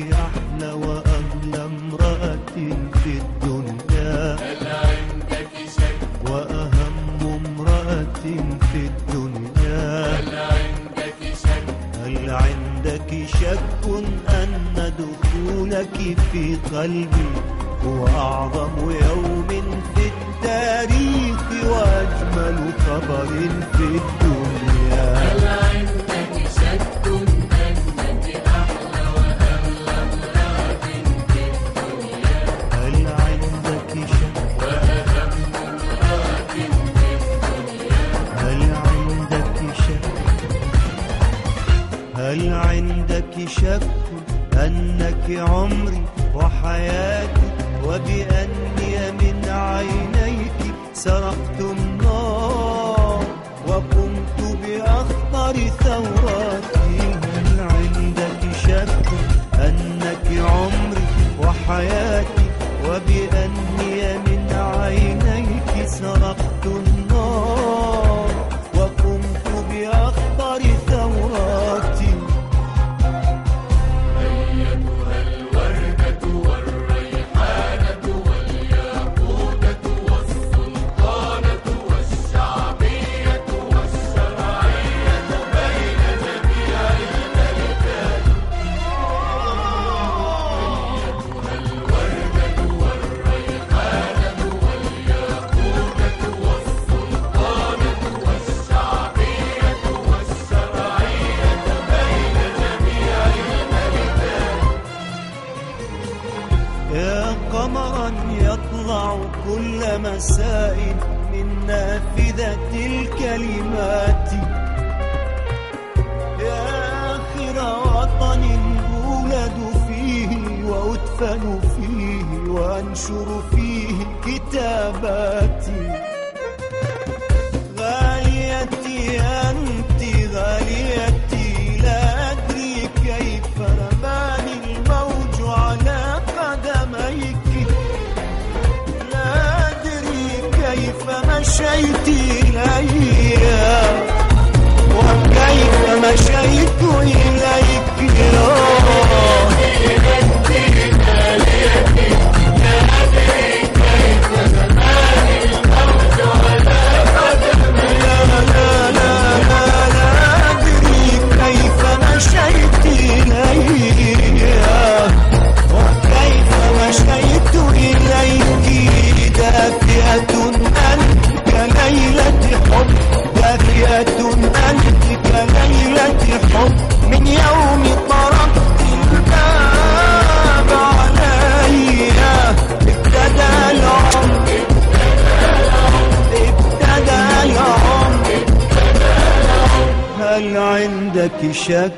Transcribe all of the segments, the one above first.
أحلى وأغلى امرأة في الدنيا؟ هل عندك شك؟ وأهم امرأة في الدنيا؟ هل عندك شك؟ هل عندك شك أن دخولك في قلبي هو أعظم يوم في التاريخ وأجمل خبر في الدنيا؟ هل عندك شك أنك أحلى وأغلى امرأة في الدنيا؟ هل عندك شك؟ وأهم امرأة في الدنيا؟ هل عندك شك؟ هل عندك شك أنك عمري وحياتي وبأني من عينيك سرقت النار وقمت بأخطر ثوراتي؟ هل عندك شك أنك عمري وحياتي وبأني من عينيك سرقت النار وقمت بأخطر ثوراتي؟ قمرا يطلع كل مساء من نافذة الكلمات، يا آخر وطن أولد فيه وأدفن فيه وأنشر فيه كتاباتي. غاليتي أنت غاليتي، لا أدري كيف رماني الموج على قدميك، لا أدري كيف مشيت إليها وكيف مشيت إليك. من يوم طرقت الباب عليها ابتدى العمر، ابتدى العمر. هل عندك شك؟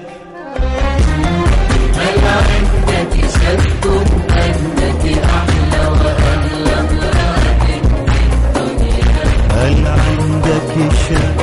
هل عندك شك أنك أحلى وأغلى امرأة في الدنيا؟ هل عندك شك؟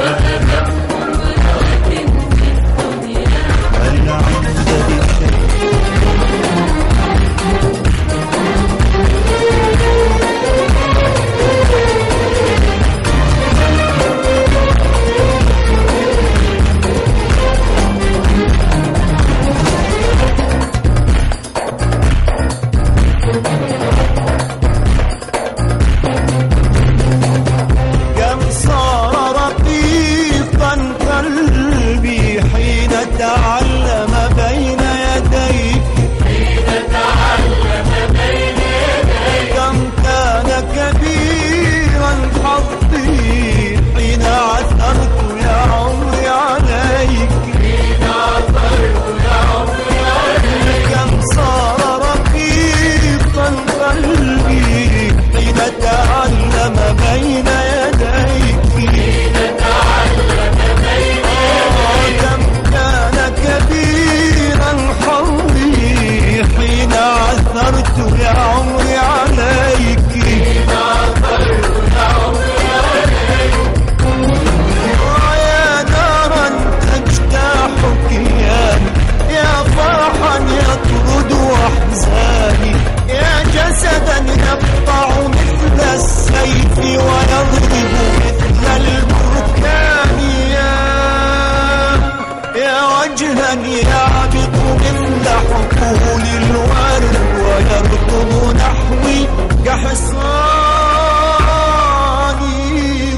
كساني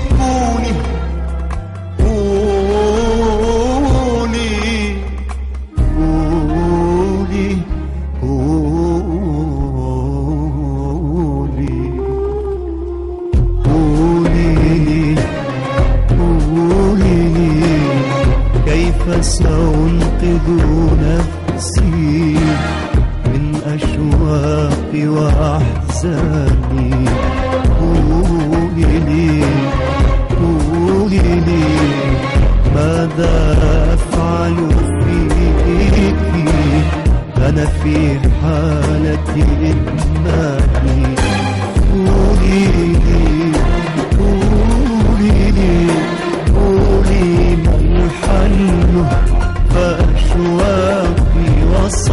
كوني قولي قولي قولي قولي لي كيف سأنقذ نفسي من أشواقي وأحزاني. قولي لي ماذا أفعل فيك أنا في حالة إدماني. قولي لي ما الحل فأشواقي وصل